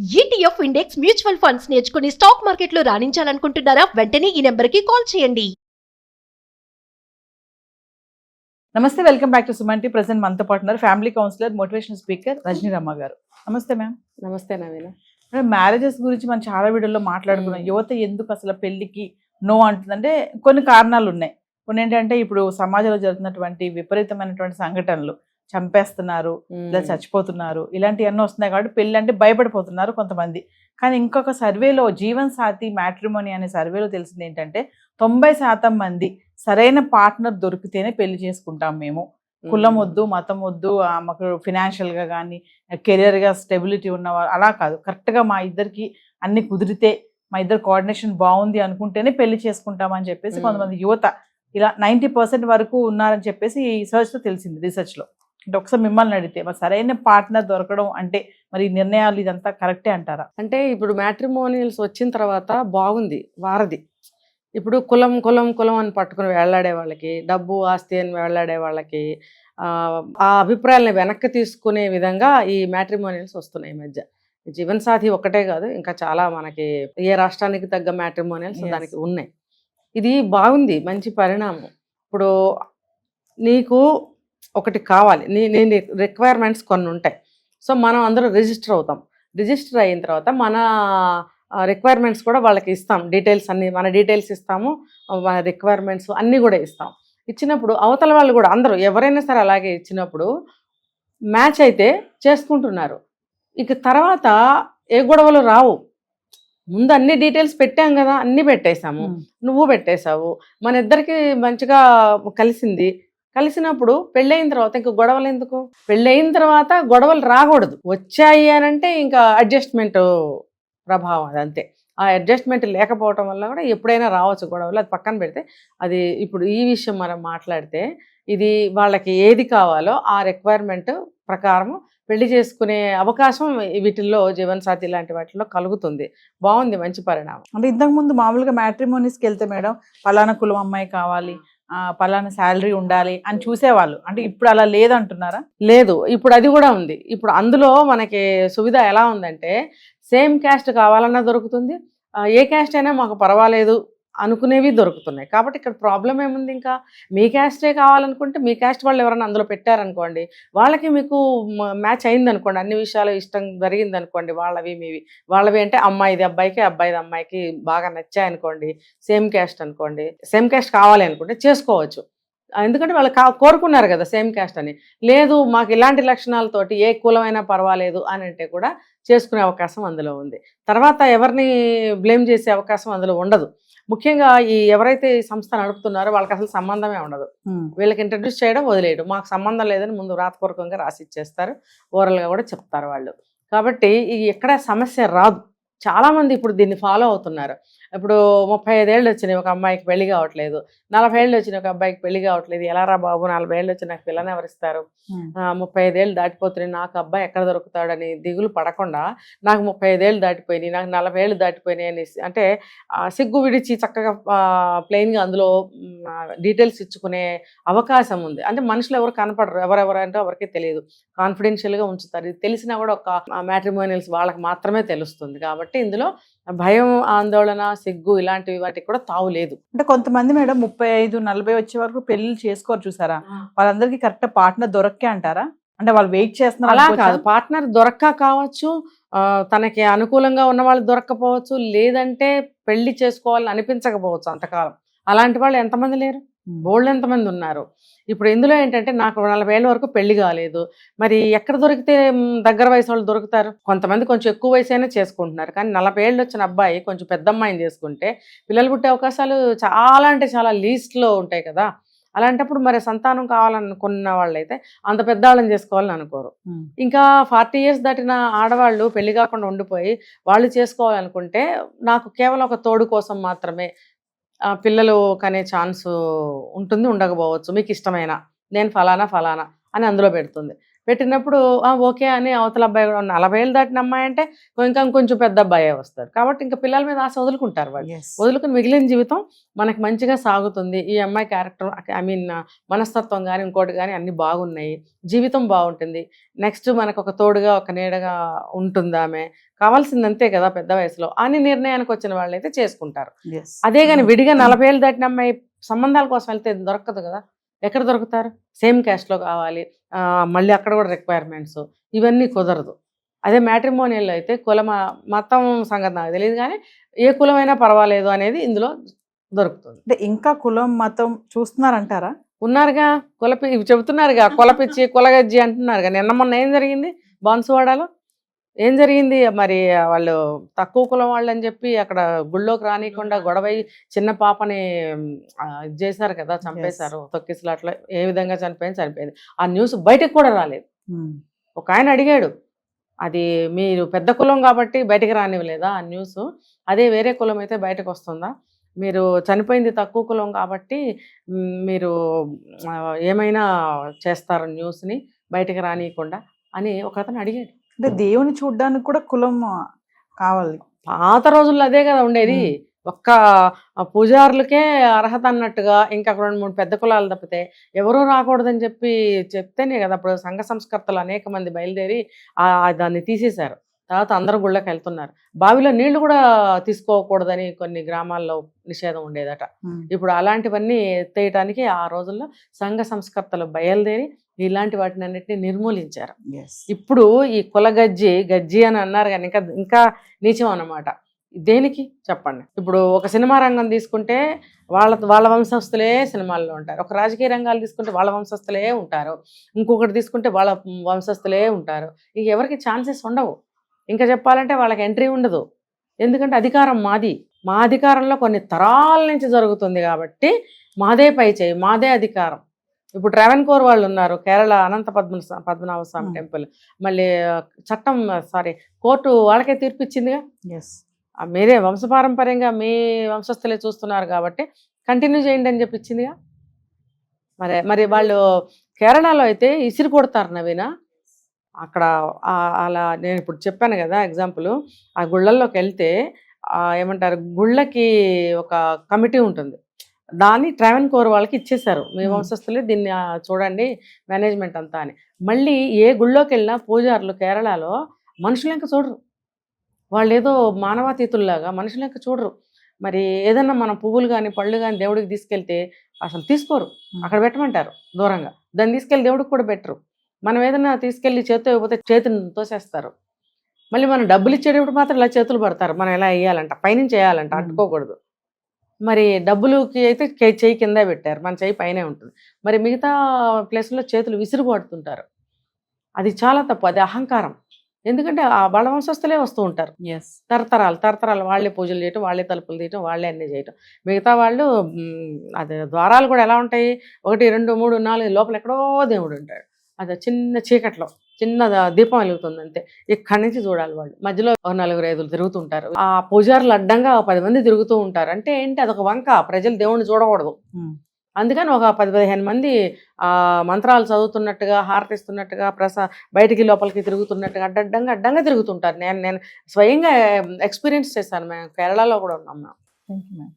ETF index mutual funds నేర్చుకుని stock మార్కెట్లో రాణించాలనుకుంటున్నారా? వెంటనే ఈ నెంబర్కి కాల్ చేయండి. నమస్తే, welcome back to Suman T. Present మనతో పాటు ఉన్నారు family counsellor, motivational speaker Rajani Ramma గారు. నమస్తే మ్యామ్. నమస్తే నవీన. మ్యారేజెస్ గురించి మనం చాలా వీడియోలో మాట్లాడుకున్నాం. యువత ఎందుకు అసలు పెళ్లికి నో అంటుందంటే కొన్ని కారణాలు ఉన్నాయి. కొన్ని ఏంటంటే ఇప్పుడు సమాజంలో జరుగుతున్నటువంటి విపరీతమైనటువంటి సంఘటనలు, చంపేస్తున్నారు, ఇలా చచ్చిపోతున్నారు, ఇలాంటివన్నీ వస్తున్నాయి కాబట్టి పెళ్లి అంటే భయపడిపోతున్నారు కొంతమంది. కానీ ఇంకొక సర్వేలో, జీవన్ సాథీ మ్యాట్రిమోనీ అనే సర్వేలో తెలిసింది ఏంటంటే 90% మంది సరైన పార్ట్నర్ దొరికితేనే పెళ్లి చేసుకుంటాం మేము. కులం వద్దు, మతం వద్దు, మాకు ఫినాన్షియల్గా కానీ కెరియర్గా స్టెబిలిటీ ఉన్నవారు అలా కాదు, కరెక్ట్గా మా ఇద్దరికి అన్ని కుదిరితే, మా ఇద్దరు కోఆర్డినేషన్ బాగుంది అనుకుంటేనే పెళ్లి చేసుకుంటామని చెప్పేసి కొంతమంది యువత ఇలా 90% వరకు ఉన్నారని చెప్పేసి ఈ రీసెర్చ్లో తెలిసింది. రీసెర్చ్లో అంటే ఒకసారి మిమ్మల్ని అడిగితే మరి సరైన పార్ట్నర్ దొరకడం అంటే మరి నిర్ణయాలు ఇదంతా కరెక్టే అంటారా? అంటే ఇప్పుడు మ్యాట్రిమోనియల్స్ వచ్చిన తర్వాత బాగుంది వారధి. ఇప్పుడు కులం కులం కులం అని పట్టుకుని వేళ్లాడే వాళ్ళకి, డబ్బు ఆస్తి అని వేళ్లాడే వాళ్ళకి ఆ అభిప్రాయాలను వెనక్కి తీసుకునే విధంగా ఈ మ్యాట్రిమోనియల్స్ వస్తున్నాయి ఈ మధ్య. జీవన్ సాథీ ఒక్కటే కాదు, ఇంకా చాలా మనకి ఏ రాష్ట్రానికి తగ్గ మ్యాట్రిమోనియల్స్ దానికి ఉన్నాయి. ఇది బాగుంది, మంచి పరిణామం. ఇప్పుడు నీకు ఒకటి కావాలి, నీ రిక్వైర్మెంట్స్ కొన్ని ఉంటాయి. సో మనం అందరూ రిజిస్టర్ అవుతాం. రిజిస్టర్ అయిన తర్వాత మన రిక్వైర్మెంట్స్ కూడా వాళ్ళకి ఇస్తాం. డీటెయిల్స్ అన్నీ మన డీటెయిల్స్ ఇస్తాము, మన రిక్వైర్మెంట్స్ అన్నీ కూడా ఇస్తాం. ఇచ్చినప్పుడు అవతల వాళ్ళు కూడా అందరూ ఎవరైనా సరే అలాగే ఇచ్చినప్పుడు మ్యాచ్ అయితే చేసుకుంటున్నారు. ఇక తర్వాత ఏ గొడవలు రావు. ముందు అన్ని డీటెయిల్స్ పెట్టాం కదా, అన్నీ పెట్టేశాము, నువ్వు పెట్టేశావు, మన ఇద్దరికి మంచిగా కలిసినప్పుడు పెళ్ళయిన తర్వాత ఇంకా గొడవలు ఎందుకు? పెళ్ళయిన తర్వాత గొడవలు రాకూడదు. వచ్చాయి అని అంటే ఇంకా అడ్జస్ట్మెంట్ ప్రభావం, అది అంతే. ఆ అడ్జస్ట్మెంట్ లేకపోవటం వల్ల కూడా ఎప్పుడైనా రావచ్చు గొడవలు, అది పక్కన పెడితే. అది ఇప్పుడు ఈ విషయం మనం మాట్లాడితే, ఇది వాళ్ళకి ఏది కావాలో ఆ రిక్వైర్మెంట్ ప్రకారం పెళ్లి చేసుకునే అవకాశం వీటిల్లో, జీవన్ సాథీ లాంటి వాటిల్లో కలుగుతుంది. బాగుంది, మంచి పరిణామం. అంటే ఇంతకుముందు మామూలుగా మ్యాట్రిమోనీస్కి వెళ్తే మేడం పలానా కులం అమ్మాయి కావాలి, పలానా శాలరీ ఉండాలి అని చూసేవాళ్ళు. అంటే ఇప్పుడు అలా లేదంటున్నారా? లేదు, ఇప్పుడు అది కూడా ఉంది. ఇప్పుడు అందులో మనకి సువిధ ఎలా ఉందంటే, సేమ్ క్యాస్ట్ కావాలన్నా దొరుకుతుంది, ఏ క్యాస్ట్ అయినా మాకు పర్వాలేదు అనుకునేవి దొరుకుతున్నాయి. కాబట్టి ఇక్కడ ప్రాబ్లం ఏముంది? ఇంకా మీ క్యాస్టే కావాలనుకుంటే మీ క్యాస్ట్ వాళ్ళు ఎవరైనా అందులో పెట్టారనుకోండి, వాళ్ళకి మీకు మ్యాచ్ అయింది అనుకోండి, అన్ని విషయాలు ఇష్టం జరిగింది అనుకోండి, వాళ్ళవి మీవి. వాళ్ళవి అంటే అమ్మాయిది అబ్బాయికి, అబ్బాయిది అమ్మాయికి బాగా నచ్చాయనుకోండి, సేమ్ క్యాస్ట్ అనుకోండి, సేమ్ క్యాస్ట్ కావాలి అనుకుంటే చేసుకోవచ్చు. ఎందుకంటే వాళ్ళు కోరుకున్నారు కదా సేమ్ క్యాస్ట్ అని. లేదు మాకు ఇలాంటి లక్షణాలతోటి ఏ కులమైనా పర్వాలేదు అని అంటే కూడా చేసుకునే అవకాశం అందులో ఉంది. తర్వాత ఎవరిని బ్లేమ్ చేసే అవకాశం అందులో ఉండదు. ముఖ్యంగా ఈ ఎవరైతే ఈ సంస్థ నడుపుతున్నారో వాళ్ళకి అసలు సంబంధమే ఉండదు. వీళ్ళకి ఇంట్రడ్యూస్ చేయడం, వదిలేయడం, మాకు సంబంధం లేదని ముందు రాతపూర్వకంగా రాసి ఇచ్చేస్తారు, ఓరల్గా కూడా చెప్తారు వాళ్ళు. కాబట్టి ఎక్కడ సమస్య రాదు. చాలామంది ఇప్పుడు దీన్ని ఫాలో అవుతున్నారు. ఇప్పుడు 35 ఏళ్ళు వచ్చినాయి ఒక అమ్మాయికి పెళ్లి కావట్లేదు, 40 ఏళ్ళు వచ్చినాయి ఒక అబ్బాయికి పెళ్లి కావట్లేదు. ఎలా రా బాబు, 40 ఏళ్ళు వచ్చి నాకు పిల్లని ఎవరిస్తారు? 35 ఏళ్ళు దాటిపోతున్నాయి, నాకు అబ్బాయి ఎక్కడ దొరుకుతాడని దిగులు పడకుండా, నాకు 35 ఏళ్ళు దాటిపోయినాయి, నాకు 40 ఏళ్ళు దాటిపోయినాయి అని అంటే సిగ్గు విడిచి చక్కగా ప్లెయిన్గా అందులో డీటెయిల్స్ ఇచ్చుకునే అవకాశం ఉంది. అంటే మనుషులు ఎవరు కనపడరు, ఎవరెవరంటే ఎవరికీ తెలియదు, కాన్ఫిడెన్షియల్గా ఉంచుతారు. ఇది తెలిసినా కూడా ఒక మ్యాట్రిమోనియల్స్ వాళ్ళకి మాత్రమే తెలుస్తుంది. కాబట్టి ఇందులో భయం, ఆందోళన, సిగ్గు ఇలాంటివి వాటికి కూడా తావు లేదు. అంటే కొంతమంది మేడం 35-40 వచ్చే వరకు పెళ్లి చేసుకోరు, చూసారా? వాళ్ళందరికీ కరెక్ట్ పార్ట్నర్ దొరక్కే అంటారా? అంటే వాళ్ళు వెయిట్ చేస్తున్నారు? అలా కాదు, పార్ట్నర్ దొరక్క కావచ్చు, తనకి అనుకూలంగా ఉన్న వాళ్ళు దొరక్కపోవచ్చు, లేదంటే పెళ్లి చేసుకోవాలని అనిపించకపోవచ్చు అంతకాలం. అలాంటి వాళ్ళు ఎంతమంది లేరు, బోల్డ్ ఎంతమంది ఉన్నారు. ఇప్పుడు ఇందులో ఏంటంటే నాకు 40 ఏళ్ళ వరకు పెళ్లి కాలేదు, మరి ఎక్కడ దొరికితే దగ్గర వయసు వాళ్ళు దొరుకుతారు? కొంతమంది కొంచెం ఎక్కువ వయసు అయినా చేసుకుంటున్నారు, కానీ 40 ఏళ్ళు వచ్చిన అబ్బాయి కొంచెం పెద్ద అమ్మాయిని చేసుకుంటే పిల్లలు పుట్టే అవకాశాలు చాలా అంటే చాలా లీస్ట్లో ఉంటాయి కదా. అలాంటప్పుడు మరి సంతానం కావాలనుకున్న వాళ్ళైతే అంత పెద్ద వాళ్ళని చేసుకోవాలని అనుకోరు. ఇంకా 40 ఇయర్స్ దాటిన ఆడవాళ్ళు పెళ్లి కాకుండా ఉండిపోయి వాళ్ళు చేసుకోవాలనుకుంటే, నాకు కేవలం ఒక తోడు కోసం మాత్రమే పిల్లలు కనే ఛాన్స్ ఉంటుంది, ఉండకపోవచ్చు, మీకు ఇష్టమైన నేను ఫలానా ఫలానా అని అందులో పెడుతుంది. పెట్టినప్పుడు ఓకే అని అవతల అబ్బాయి కూడా 40 ఏళ్ళు దాటిన అమ్మాయి అంటే ఇంకా కొంచెం పెద్ద అబ్బాయే వస్తాడు. కాబట్టి ఇంకా పిల్లల మీద ఆశ వదులుకుంటారు వాళ్ళు. వదులుకుని మిగిలిన జీవితం మనకి మంచిగా సాగుతుంది. ఈ అమ్మాయి క్యారెక్టర్ మనస్తత్వం కానీ ఇంకోటి కానీ అన్ని బాగున్నాయి, జీవితం బాగుంటుంది, నెక్స్ట్ మనకు ఒక తోడుగా ఒక నీడగా ఉంటుంది, ఆమె కావాల్సింది అంతే కదా పెద్ద వయసులో అని నిర్ణయానికి వచ్చిన వాళ్ళైతే చేసుకుంటారు. అదే కానీ విడిగా 40 ఏళ్ళు దాటిన అమ్మాయి సంబంధాల కోసం వెళ్తే దొరకదు కదా. ఎక్కడ దొరుకుతారు? సేమ్ క్యాస్ట్లో కావాలి, మళ్ళీ అక్కడ కూడా రిక్వైర్మెంట్స్, ఇవన్నీ కుదరదు. అదే మ్యాట్రిమోనియల్లో అయితే మతం సంగతి నాకు తెలియదు కానీ ఏ కులమైనా పర్వాలేదు అనేది ఇందులో దొరుకుతుంది. అంటే ఇంకా కులం మతం చూస్తున్నారంటారా? ఉన్నారుగా, చెబుతున్నారుగా, కులపిచ్చి కులగజ్జి అంటున్నారుగా. నిన్న మొన్న ఏం జరిగింది బాన్సువాడలో? ఏం జరిగింది? మరి వాళ్ళు తక్కువ కులం వాళ్ళు అని చెప్పి అక్కడ గుళ్ళోకి రానియకుండా గొడవై చిన్న పాపని ఇది చేశారు కదా, చంపేశారు తొక్కిసలాట్లో. ఏ విధంగా చనిపోయింది ఆ న్యూస్ బయటకు కూడా రాలేదు. ఒక ఆయన అడిగాడు, అది మీరు పెద్ద కులం కాబట్టి బయటకు రానివ్వలేదా ఆ న్యూస్? అదే వేరే కులం అయితే బయటకు వస్తుందా? మీరు చనిపోయింది తక్కువ కులం కాబట్టి మీరు ఏమైనా చేస్తారు న్యూస్ని బయటకు రానియకుండా అని ఒక అతను అడిగాడు. అంటే దేవుని చూడడానికి కూడా కులం కావాలి. పాత రోజుల్లో అదే కదా ఉండేది. ఒక్క పూజారులకే అర్హత అన్నట్టుగా ఇంకా 2-3 పెద్ద కులాలు తప్పితే ఎవరూ రాకూడదని చెప్తేనే కదా అప్పుడు సంఘ సంస్కర్తలు అనేక మంది బయలుదేరి దాన్ని తీసేశారు. తర్వాత అందరూ గుళ్ళకి వెళ్తున్నారు. బావిలో నీళ్లు కూడా తీసుకోకూడదని కొన్ని గ్రామాల్లో నిషేధం ఉండేదట. ఇప్పుడు అలాంటివన్నీ ఎత్తేయటానికి ఆ రోజుల్లో సంఘ సంస్కర్తలు బయలుదేరి ఇలాంటి వాటిని అన్నిటిని నిర్మూలించారు. ఇప్పుడు ఈ గజ్జి అని అన్నారు కానీ ఇంకా నీచం అన్నమాట. దేనికి చెప్పండి? ఇప్పుడు ఒక సినిమా రంగం తీసుకుంటే వాళ్ళ వంశస్థులే సినిమాల్లో ఉంటారు, ఒక రాజకీయ రంగాలు తీసుకుంటే వాళ్ళ వంశస్థులే ఉంటారు, ఇంకొకటి తీసుకుంటే వాళ్ళ వంశస్థులే ఉంటారు. ఇంక ఎవరికి ఛాన్సెస్ ఉండవు. ఇంకా చెప్పాలంటే వాళ్ళకి ఎంట్రీ ఉండదు. ఎందుకంటే అధికారం మాది, మా అధికారంలో కొన్ని తరాల నుంచి జరుగుతుంది కాబట్టి మాదే పై చేయి, మాదే అధికారం. ఇప్పుడు ట్రావెన్కోర్ వాళ్ళు ఉన్నారు, కేరళ అనంత పద్మనాభ స్వామి టెంపుల్, మళ్ళీ కోర్టు వాళ్ళకే తీర్పు ఇచ్చిందిగా. మీరే వంశపారంపర్యంగా మీ వంశస్థులే చూస్తున్నారు కాబట్టి కంటిన్యూ చేయండి అని చెప్పి ఇచ్చిందిగా. మరి వాళ్ళు కేరళలో అయితే ఇసిరి కొడతారు నవీన. అక్కడ అలా నేను ఇప్పుడు చెప్పాను కదా ఎగ్జాంపుల్, ఆ గుళ్ళల్లోకి వెళ్తే ఏమంటారు, గుళ్ళకి ఒక కమిటీ ఉంటుంది, దాన్ని ట్రావెన్కోర్ వాళ్ళకి ఇచ్చేశారు. మీ వంశస్థులే దీన్ని చూడండి మేనేజ్మెంట్ అంతా అని. మళ్ళీ ఏ గుళ్ళోకి వెళ్ళినా పూజారులు కేరళలో మనుషులు ఇంకా చూడరు. వాళ్ళు ఏదో మానవాతీతుల్లాగా మనుషులు ఇంకా చూడరు. మరి ఏదన్నా మనం పువ్వులు కానీ పళ్ళు కానీ దేవుడికి తీసుకెళ్తే అసలు తీసుకోరు, అక్కడ పెట్టమంటారు దూరంగా. దాన్ని తీసుకెళ్ళి దేవుడికి కూడా పెట్టరు. మనం ఏదైనా తీసుకెళ్ళి చేతితో ఇవ్వకపోతే చేతిని తోసేస్తారు. మళ్ళీ మనం డబ్బులు ఇచ్చేటప్పుడు మాత్రం ఇలా చేతులు పడతారు, మనం ఎలా వేయాలంట, పైనుంచి వేయాలంట, అంటుకోకూడదు. మరి డబ్బులుకి అయితే చెయ్యి కింద పెట్టారు, మన చెయ్యి పైనే ఉంటుంది. మరి మిగతా ప్లేస్లో చేతులు విసిరు పడుతుంటారు. అది చాలా తప్పు, అది అహంకారం. ఎందుకంటే ఆ వాళ్ళ వంశస్థులే వస్తూ ఉంటారు తరతరాలు వాళ్ళే పూజలు చేయటం, వాళ్ళే తలుపులు తీయటం, వాళ్ళే అన్నీ చేయటం. మిగతా వాళ్ళు అదే ద్వారాలు కూడా ఎలా ఉంటాయి, 1 2 3 4 లోపల ఎక్కడో దేవుడు ఉంటాడు. అది చిన్న చీకట్లో చిన్న దీపం వెలుగుతుంది అంతే. ఇక్కడి నుంచి చూడాలి వాళ్ళు. మధ్యలో 4-5 తిరుగుతుంటారు. ఆ పూజారులు అడ్డంగా 10 మంది తిరుగుతూ ఉంటారు. అంటే ఏంటి, అదొక వంక, ప్రజలు దేవుణ్ణి చూడకూడదు. అందుకని ఒక 10-15 మంది మంత్రాలు చదువుతున్నట్టుగా, హారతిస్తున్నట్టుగా, బయటికి లోపలికి తిరుగుతున్నట్టుగా అడ్డంగా తిరుగుతుంటారు. నేను స్వయంగా ఎక్స్పీరియన్స్ చేశాను. మేము కేరళలో కూడా ఉన్నాం. మేము